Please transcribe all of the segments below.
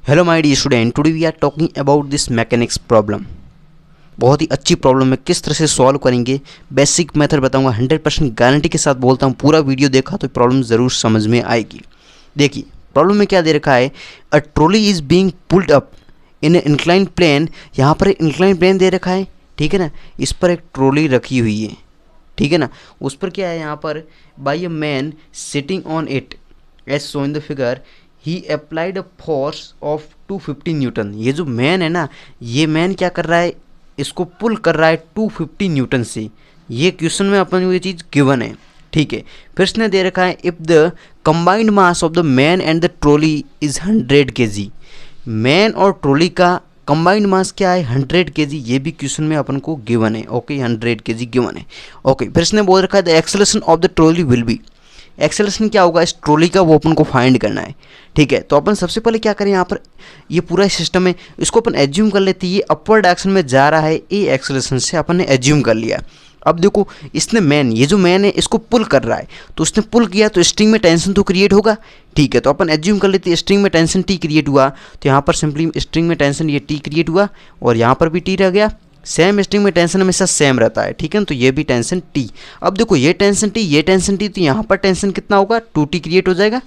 Hello my dear student, today we are talking about this mechanics problem. बहुत ही अच्छी problem है, किस तरह से सॉल्व करेंगे बेसिक मेथड बताऊंगा। 100% गारंटी के साथ बोलता हूँ, पूरा वीडियो देखा तो प्रॉब्लम ज़रूर समझ में आएगी। देखिए प्रॉब्लम में क्या दे रखा है, a trolley is being pulled up in a incline plane. यहाँ पर इंक्लाइन प्लेन दे रखा है, ठीक है ना। इस पर एक ट्रॉली रखी हुई है, ठीक है ना। उस पर क्या है, यहाँ पर by a man sitting on it as so in the figure he applied a force of 250 newton. ये जो मैन है ना, ये मैन क्या कर रहा है, इसको पुल कर रहा है 250 न्यूटन से। ये क्वेश्चन में अपन को ये चीज़ गिवन है, ठीक है। फिर इसने दे रखा है if the combined mass of the man and the trolley is 100 kg। Man और ट्रॉली का कंबाइंड मास क्या है, 100 kg। ये भी क्वेश्चन में अपन को गिवन है, ओके 100 kg गिवन है, ओके। फिर इसने बोल रखा है the acceleration of the trolley will be. Acceleration क्या होगा इस ट्रॉली का, वो अपन को फाइंड करना है, ठीक है। तो अपन सबसे पहले क्या करें, यहाँ पर ये पूरा सिस्टम है, इसको अपन एज्यूम कर लेते हैं ये अपवर्ड डायरेक्शन में जा रहा है। ए एक्सेलरेशन से अपन ने एज्यूम कर लिया। अब देखो इसने मैन, ये जो मैन है इसको पुल कर रहा है, तो उसने पुल किया तो स्ट्रिंग में टेंशन तो क्रिएट होगा, ठीक है। तो अपन एज्यूम कर लेते हैं स्ट्रिंग में टेंशन टी क्रिएट हुआ, तो यहाँ पर सिंपली स्ट्रिंग में टेंशन ये टी क्रिएट हुआ और यहाँ पर भी टी रह गया। सेम स्ट्रिंग में टेंशन हमेशा सेम रहता है, ठीक है ना। तो ये भी टेंशन टी। अब देखो ये टेंशन टी, ये टेंशन टी, तो यहाँ पर टेंशन कितना होगा, 2t क्रिएट हो जाएगा।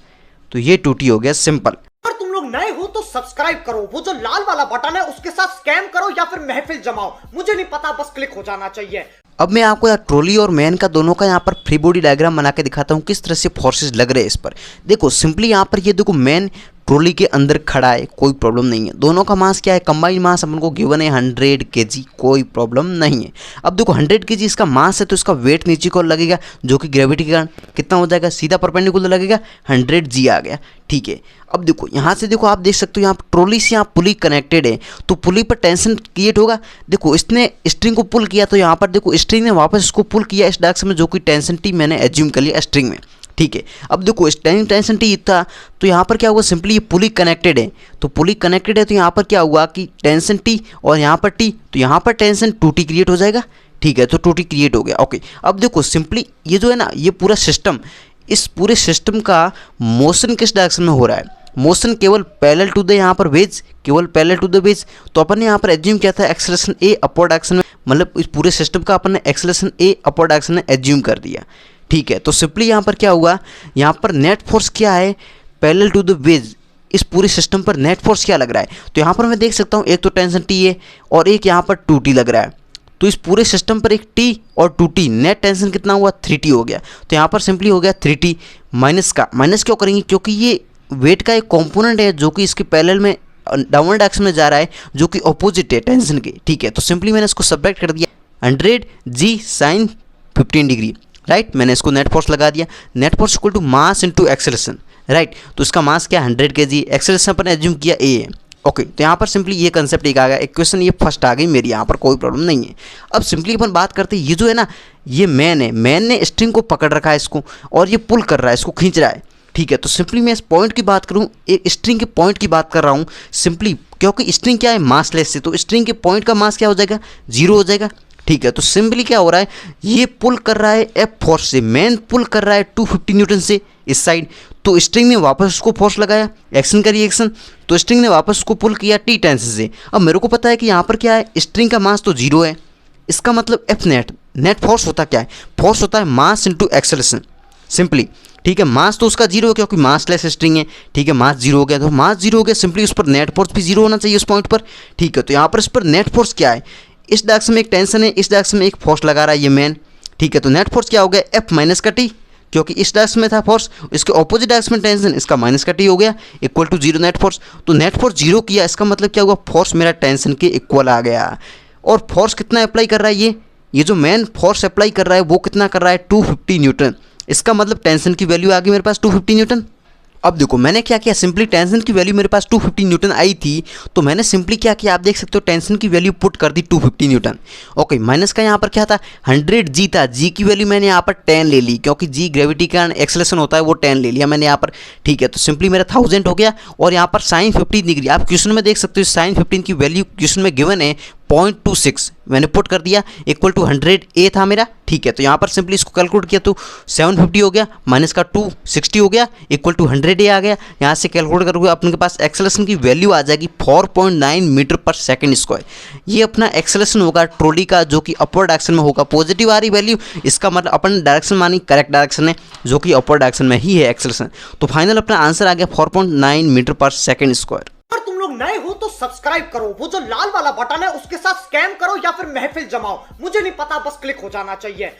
तो ये 2t हो गया, सिंपल। अगर तुम लोग नए हो तो सब्सक्राइब करो, वो जो लाल वाला बटन है उसके साथ स्कैम करो या फिर महफिल जमाओ, मुझे नहीं पता, बस क्लिक हो जाना चाहिए। अब मैं आपको यार ट्रॉली और मैन का दोनों का यहाँ पर फ्री बॉडी डायग्राम बना के दिखाता हूँ किस तरह से फोर्सेस लग रहे हैं इस पर। देखो सिंपली यहाँ पर ये देखो मैन ट्रॉली के अंदर खड़ा है, कोई प्रॉब्लम नहीं है। दोनों का मास क्या है, कंबाइंड मास अपन को गिवन है 100 kg, कोई प्रॉब्लम नहीं है। अब देखो 100 kg इसका मास है, तो इसका वेट नीचे को लगेगा, जो कि ग्रेविटी के कारण कितना हो जाएगा, सीधा परपेंडिकुलर लगेगा, 100 g आ गया, ठीक है। अब देखो यहाँ से देखो आप देख सकते हो यहाँ ट्रॉली से यहाँ पुली कनेक्टेड है, तो पुली पर टेंशन क्रिएट होगा। देखो इसने स्ट्रिंग को पुल किया, तो यहाँ पर देखो स्ट्रिंग ने वापस इसको पुल किया इस डायरेक्शन में, जो कि टेंशन टी मैंने एज्यूम कर लिया स्ट्रिंग में, ठीक है। अब देखो इस टाइम टेंशन टी था, तो यहाँ पर क्या हुआ, सिंपली ये पुली कनेक्टेड है, तो पुली कनेक्टेड है तो यहाँ पर क्या हुआ कि टेंशन टी और यहाँ पर टी, तो यहाँ पर टेंशन 2t क्रिएट हो जाएगा, ठीक है। तो 2t क्रिएट हो गया, ओके। अब देखो सिंपली ये जो है ना, ये पूरा सिस्टम, इस पूरे सिस्टम का मोशन किस डायरेक्शन में हो रहा है, मोशन केवल पैरेलल टू द यहाँ पर वेज, केवल पैरेलल टू द वेज। तो अपन ने यहाँ पर एज्यूम किया था एक्सेलरेशन ए अपवर्ड डायरेक्शन में, मतलब इस पूरे सिस्टम का अपन ने एक्सेलरेशन ए अपवर्ड डायरेक्शन में एज्यूम कर दिया, ठीक है। तो सिंपली यहाँ पर क्या हुआ, यहाँ पर नेट फोर्स क्या है, पैरेलल टू द वेज, इस पूरे सिस्टम पर नेट फोर्स क्या लग रहा है। तो यहाँ पर मैं देख सकता हूँ एक तो टेंशन टी है और एक यहाँ पर 2t लग रहा है, तो इस पूरे सिस्टम पर एक t और 2t, नेट टेंशन कितना हुआ 3t हो गया। तो यहाँ पर सिंपली हो गया 3t माइनस का, माइनस क्यों करेंगे, क्योंकि ये वेट का एक कॉम्पोनेंट है जो कि इसके पैरेलल में डाउनवर्ड डायरेक्शन में जा रहा है, जो कि ऑपोजिट है टेंशन के, ठीक है। तो सिंपली मैंने इसको सब्ट्रैक्ट कर दिया 100 g sin 15 डिग्री, राइट। मैंने इसको नेट फोर्स लगा दिया, net force equal to mass into acceleration, right. तो इसका मास क्या 100 kg, एक्सेलरेशन पर एज्यूम किया ए है, ओके। तो यहाँ पर सिंपली ये कंसेप्ट एक आ गया, इक्वेशन ये फर्स्ट आ गई मेरी, यहाँ पर कोई प्रॉब्लम नहीं है। अब सिंपली अपन बात करते हैं, ये जो है ना, ये मैन है, मैन ने स्ट्रिंग को पकड़ रखा है इसको, और ये पुल कर रहा है, इसको खींच रहा है, ठीक है। तो सिंपली मैं इस पॉइंट की बात करूँ, एक स्ट्रिंग के पॉइंट की बात कर रहा हूँ सिंपली, क्योंकि स्ट्रिंग क्या है मासलेस है, तो स्ट्रिंग के पॉइंट का मास क्या हो जाएगा, 0 हो जाएगा, ठीक है। तो सिंपली क्या हो रहा है, ये पुल कर रहा है एफ फोर्स से, मैन पुल कर रहा है 250 न्यूटन से इस साइड, तो स्ट्रिंग ने वापस उसको फोर्स लगाया, एक्शन का रिएक्शन, तो स्ट्रिंग ने वापस उसको पुल किया टी टेंशन से। अब मेरे को पता है कि यहाँ पर क्या है, स्ट्रिंग का मास तो 0 है, इसका मतलब एफ नेट, नेट फोर्स होता क्या है, फोर्स होता है मास इंटू एक्सेलरेशन, सिंपली, ठीक है। मास तो उसका 0 है क्योंकि मासलेस स्ट्रिंग है, ठीक है। मास 0 हो गया, तो मास 0 हो गया, सिंपली उस पर नेट फोर्स भी 0 होना चाहिए उस पॉइंट पर, ठीक है। तो यहाँ पर इस पर नेट फोर्स क्या है, इस डायरेक्शन में एक टेंशन है, इस डायरेक्शन में एक फोर्स लगा रहा है ये मैन, ठीक है। तो नेट फोर्स क्या हो गया, एफ माइनस का टी, क्योंकि इस डायरेक्शन में था फोर्स, इसके ऑपोजिट डायरेक्शन में टेंशन, इसका माइनस का टी हो गया, इक्वल टू 0 नेट फोर्स। तो नेट फोर्स 0 किया, इसका मतलब क्या हुआ, फोर्स मेरा टेंशन के इक्वल आ गया। और फोर्स कितना अप्लाई कर रहा है, ये जो मैन फोर्स अप्लाई कर रहा है वो कितना कर रहा है, 250 न्यूटन। इसका मतलब टेंशन की वैल्यू आ गई मेरे पास 250 न्यूटन। अब देखो मैंने क्या किया, सिंपली टेंशन की वैल्यू मेरे पास 250 न्यूटन आई थी, तो मैंने सिंपली क्या किया, आप देख सकते हो टेंशन की वैल्यू पुट कर दी 250 न्यूटन, ओके। माइनस का यहाँ पर क्या था, 100 g था, g की वैल्यू मैंने यहाँ पर 10 ले ली, क्योंकि g ग्रेविटी का एक्सेलरेशन होता है, वो 10 ले लिया मैंने यहाँ पर, ठीक है। तो सिंपली मेरा 1000 हो गया, और यहाँ पर साइन 15 डिग्री, आप क्वेश्चन में देख सकते हो साइन 15 की वैल्यू क्वेश्चन में गिवन है 0.26 मैंने पुट कर दिया, इक्वल टू 100A था मेरा, ठीक है। तो यहाँ पर सिंपली इसको कैलकुलेट किया तो 750 हो गया, माइनस का 260 हो गया, इक्वल टू 100A आ गया। यहाँ से कैलकुलेट करोगे अपने के पास एक्सेलरेशन की वैल्यू आ जाएगी 4.9 मीटर पर सेकेंड स्क्वायर। ये अपना एक्सेलरेशन होगा ट्रॉली का, जो कि अपवर्ड डायरेक्शन में होगा। पॉजिटिव आ रही वैल्यू, इसका मतलब अपन डायरेक्शन मानी करेक्ट डायरेक्शन है, जो कि अपवर्ड डायरेक्शन में ही है एक्सेलरेशन। तो फाइनल अपना आंसर आ गया 4.9 मीटर पर सेकेंड स्क्वायर। अगर तुम लोग नए हो तो सब्सक्राइब करो, वो जो लाल वाला बटन है उसके साथ स्कैम करो या फिर महफिल जमाओ, मुझे नहीं पता, बस क्लिक हो जाना चाहिए।